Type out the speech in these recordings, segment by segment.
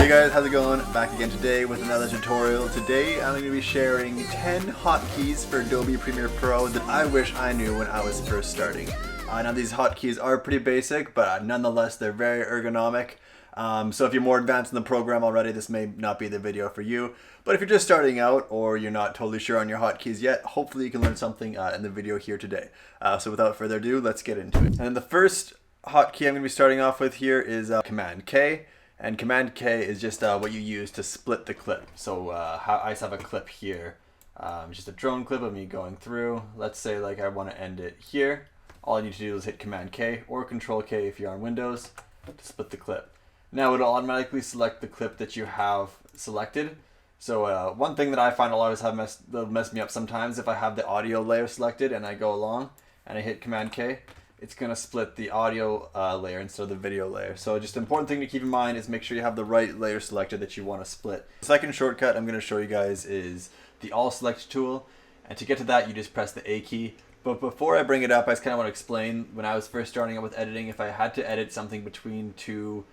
Hey guys, how's it going? Back again today with another tutorial. Today I'm going to be sharing 10 hotkeys for Adobe Premiere Pro that I wish I knew when I was first starting. Now these hotkeys are pretty basic, but nonetheless they're very ergonomic. So if you're more advanced in the program already, this may not be the video for you. But if you're just starting out or you're not totally sure on your hotkeys yet, hopefully you can learn something in the video here today. So without further ado, let's get into it. And the first hotkey I'm going to be starting off with here is Command K. And Command K is just what you use to split the clip. So I just have a clip here. Just a drone clip of me going through. Let's say like I want to end it here. All I need to do is hit Command K or Control K if you're on Windows to split the clip. Now it'll automatically select the clip that you have selected. So one thing that I find will always mess me up sometimes if I have the audio layer selected and I go along and I hit Command K, it's going to split the audio layer instead of the video layer. So just an important thing to keep in mind is make sure you have the right layer selected that you want to split. The second shortcut I'm going to show you guys is the All Select tool. And to get to that, you just press the A key. But before I bring it up, I just kind of want to explain when I was first starting out with editing, if I had to edit something between two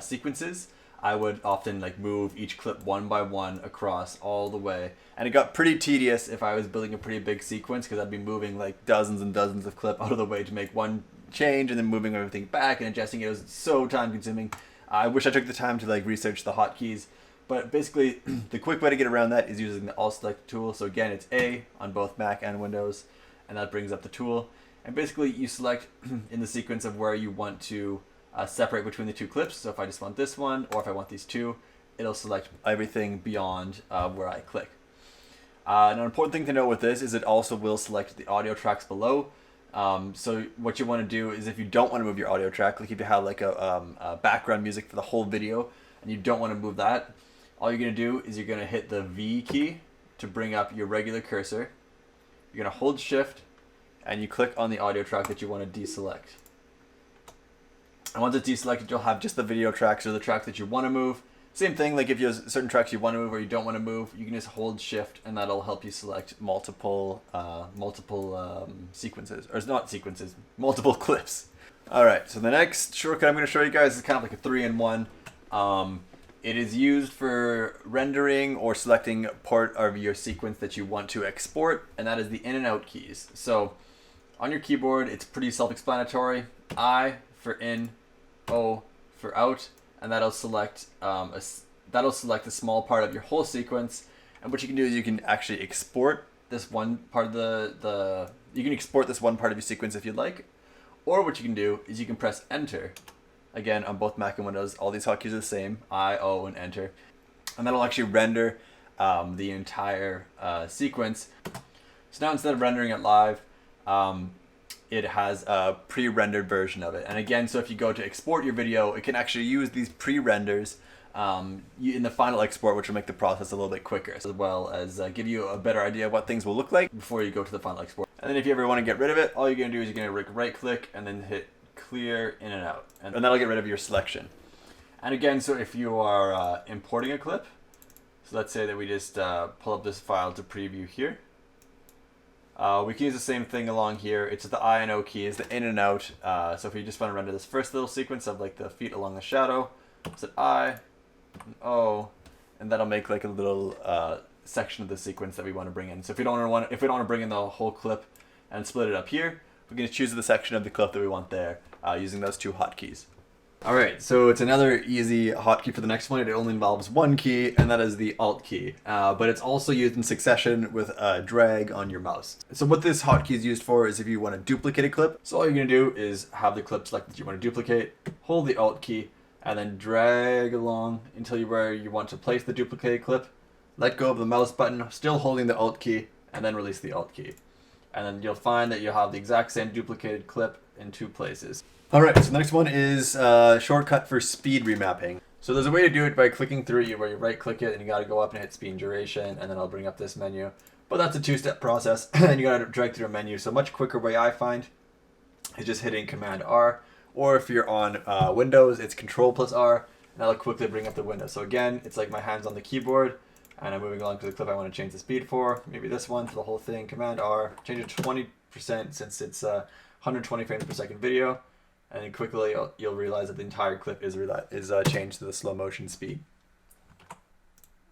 sequences, I would often like move each clip one by one across all the way. And it got pretty tedious if I was building a pretty big sequence because I'd be moving like dozens and dozens of clip out of the way to make one change and then moving everything back and adjusting it. It was so time consuming. I wish I took the time to like research the hotkeys. But basically the quick way to get around that is using the All Select tool. So again, it's A on both Mac and Windows, and that brings up the tool. And basically you select in the sequence of where you want to separate between the two clips. So if I just want this one, or if I want these two, it'll select everything beyond where I click. An important thing to know with this is it also will select the audio tracks below. So what you want to do is if you don't want to move your audio track, like if you have like a background music for the whole video and you don't want to move that, all you're going to do is you're going to hit the V key to bring up your regular cursor. You're going to hold Shift and you click on the audio track that you want to deselect. And once it's deselected, you'll have just the video tracks or the tracks that you want to move. Same thing, like if you have certain tracks you want to move or you don't want to move, you can just hold Shift and that'll help you select multiple sequences, or not sequences, multiple clips. All right, so the next shortcut I'm going to show you guys is kind of like a 3-in-1. It is used for rendering or selecting part of your sequence that you want to export, and that is the in and out keys. So on your keyboard, it's pretty self-explanatory. I for in, O for out, and that'll select a small part of your whole sequence. And what you can do is you can actually export this one part of you can export this one part of your sequence if you'd like, or what you can do is you can press Enter. Again, on both Mac and Windows, all these hotkeys are the same: I, O, and Enter, and that'll actually render the entire sequence. So now instead of rendering it live, it has a pre-rendered version of it. And again, so if you go to export your video, it can actually use these pre-renders in the final export, which will make the process a little bit quicker, as well as give you a better idea of what things will look like before you go to the final export. And then if you ever want to get rid of it, all you're going to do is you're going to right-click and then hit Clear In and Out. And that'll get rid of your selection. And again, so if you are importing a clip, so let's say that we just pull up this file to preview here. We can use the same thing along here. It's the I and O keys, the in and out. So if you just want to render this first little sequence of like the feet along the shadow, it's an I, an O, and that'll make like a little section of the sequence that we want to bring in. So if we don't want to bring in the whole clip and split it up here, we're going to choose the section of the clip that we want there using those two hotkeys. Alright, so it's another easy hotkey for the next one. It only involves one key, and that is the Alt key. But it's also used in succession with drag on your mouse. So what this hotkey is used for is if you want to duplicate a clip. So all you're going to do is have the clip selected that you want to duplicate, hold the Alt key, and then drag along until where you want to place the duplicated clip. Let go of the mouse button, still holding the Alt key, and then release the Alt key. And then you'll find that you'll have the exact same duplicated clip in two places. Alright, so the next one is a shortcut for speed remapping. So there's a way to do it by clicking through it where you right click it and you gotta go up and hit speed and duration, and then I'll bring up this menu. But that's a two-step process and you gotta drag through a menu. So a much quicker way I find is just hitting Command R, or if you're on Windows, it's Control plus R, and that'll quickly bring up the window. So again, it's like my hands on the keyboard and I'm moving along to the clip I want to change the speed for. Maybe this one for the whole thing. Command R, change it to 20% since it's 120 frames per second video. And then quickly you'll realize that the entire clip is changed to the slow motion speed.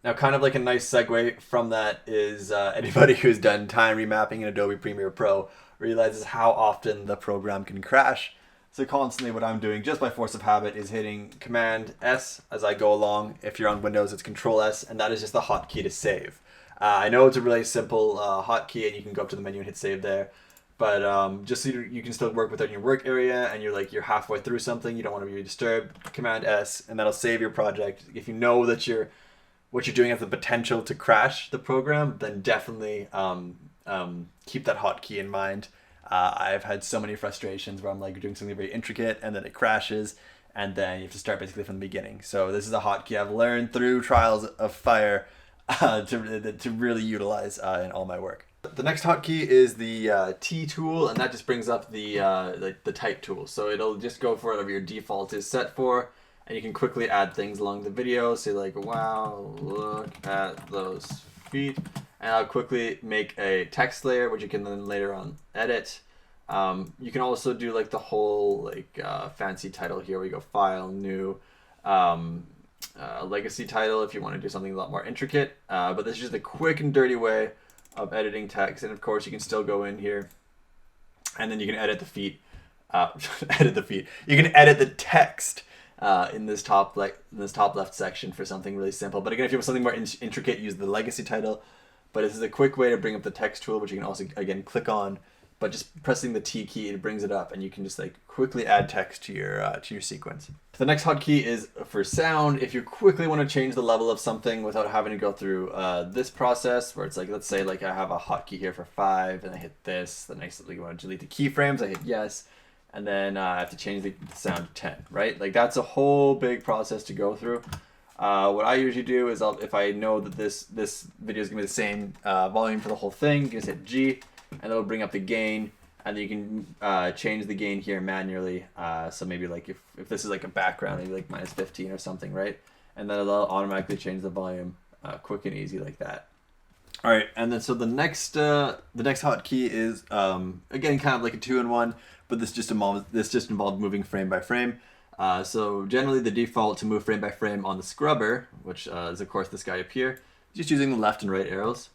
Now, kind of like a nice segue from that is anybody who's done time remapping in Adobe Premiere Pro realizes how often the program can crash. So constantly what I'm doing just by force of habit is hitting Command S as I go along. If you're on Windows, it's Control S, and that is just the hotkey to save. I know it's a really simple hotkey, and you can go up to the menu and hit save there. But just so you can still work within your work area, and you're halfway through something, you don't want to be disturbed, Command S, and that'll save your project. If you know that what you're doing has the potential to crash the program, then definitely keep that hotkey in mind. I've had so many frustrations where I'm like doing something very intricate and then it crashes, and then you have to start basically from the beginning. So this is a hotkey I've learned through trials of fire to really utilize in all my work. The next hotkey is the T tool, and that just brings up the type tool. So it'll just go for whatever your default is set for, and you can quickly add things along the video. Say like, wow, look at those feet. And I'll quickly make a text layer, which you can then later on edit. You can also do like the whole fancy title here. We go File, New, Legacy title if you want to do something a lot more intricate. But this is just a quick and dirty way of editing text. And of course, you can still go in here, and then you can edit the feet. Edit the feet. You can edit the text in this top left section for something really simple. But again, if you want something more intricate, use the Legacy title. But this is a quick way to bring up the text tool, which you can also, again, click on. But just pressing the T key, it brings it up, and you can just like quickly add text to your sequence. The next hotkey is for sound. If you quickly want to change the level of something without having to go through this process, where it's like, let's say like I have a hotkey here for 5, and I hit this. Then I want to delete the keyframes, I hit yes, and then I have to change the sound to 10, right? Like that's a whole big process to go through. What I usually do is if I know that this video is going to be the same volume for the whole thing, you just hit G, and it'll bring up the gain, and then you can change the gain here manually. So maybe like if this is like a background, maybe like -15 or something, right? And then it'll automatically change the volume quick and easy like that. All right, and then so the next hotkey is again kind of like a 2-in-1, but this just involves moving frame by frame. So generally the default to move frame by frame on the scrubber, which is of course this guy up here, just using the left and right arrows.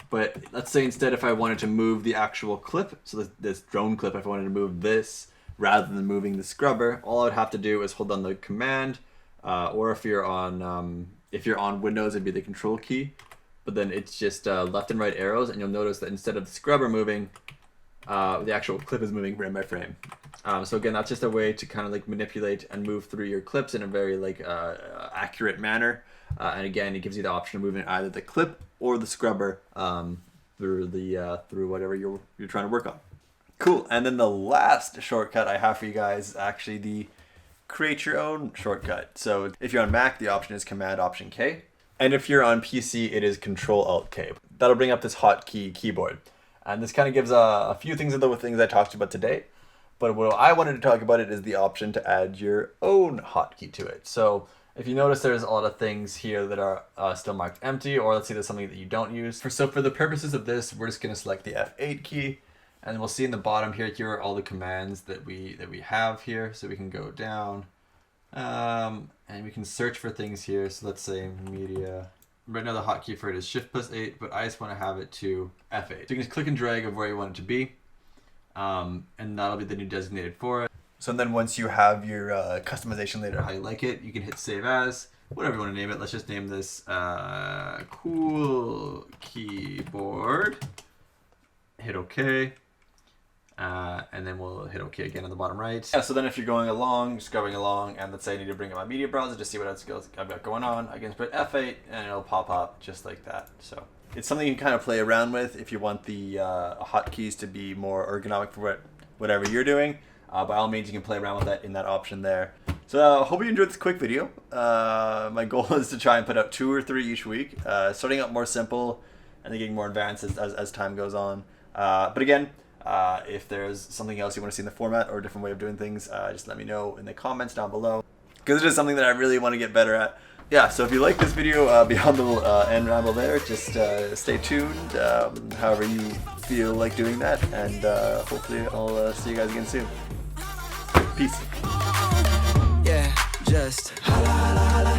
But let's say instead if I wanted to move the actual clip, so this drone clip, if I wanted to move this rather than moving the scrubber, all I would have to do is hold on the command, or if you're on Windows, it'd be the control key. But then it's just left and right arrows, and you'll notice that instead of the scrubber moving, the actual clip is moving frame by frame. So again, that's just a way to kind of like manipulate and move through your clips in a very accurate manner. And again, it gives you the option of moving either the clip or the scrubber through whatever you're trying to work on. Cool. And then the last shortcut I have for you guys is actually the create your own shortcut. So if you're on Mac, the option is Command Option K. And if you're on PC, it is Control Alt K. That'll bring up this hotkey keyboard. And this kind of gives a few things of the things I talked about today. But what I wanted to talk about it is the option to add your own hotkey to it. So if you notice, there's a lot of things here that are still marked empty, or let's say there's something that you don't use. So for the purposes of this, we're just going to select the F8 key, and we'll see in the bottom here are all the commands that we have here. So we can go down, and we can search for things here. So let's say media. Right now the hotkey for it is Shift+8, but I just want to have it to F8. So you can just click and drag of where you want it to be. And that'll be the new designated for it. So then once you have your customization later, how you like it, you can hit save as, whatever you want to name it. Let's just name this cool keyboard. Hit OK. And then we'll hit OK again on the bottom right. Yeah, so then if you're going along, scrubbing along, and let's say I need to bring up my media browser to see what else I've got going on, I can put F8 and it'll pop up just like that. So it's something you can kind of play around with if you want the hotkeys to be more ergonomic for whatever you're doing. By all means, you can play around with that in that option there. So hope you enjoyed this quick video. My goal is to try and put out 2 or 3 each week, starting out more simple and then getting more advanced as time goes on. But again, if there's something else you want to see in the format or a different way of doing things, just let me know in the comments down below, because it is something that I really want to get better at. Yeah, so if you like this video, beyond the little end ramble there, just stay tuned, however you feel like doing that, and hopefully I'll see you guys again soon. Peace. Yeah, just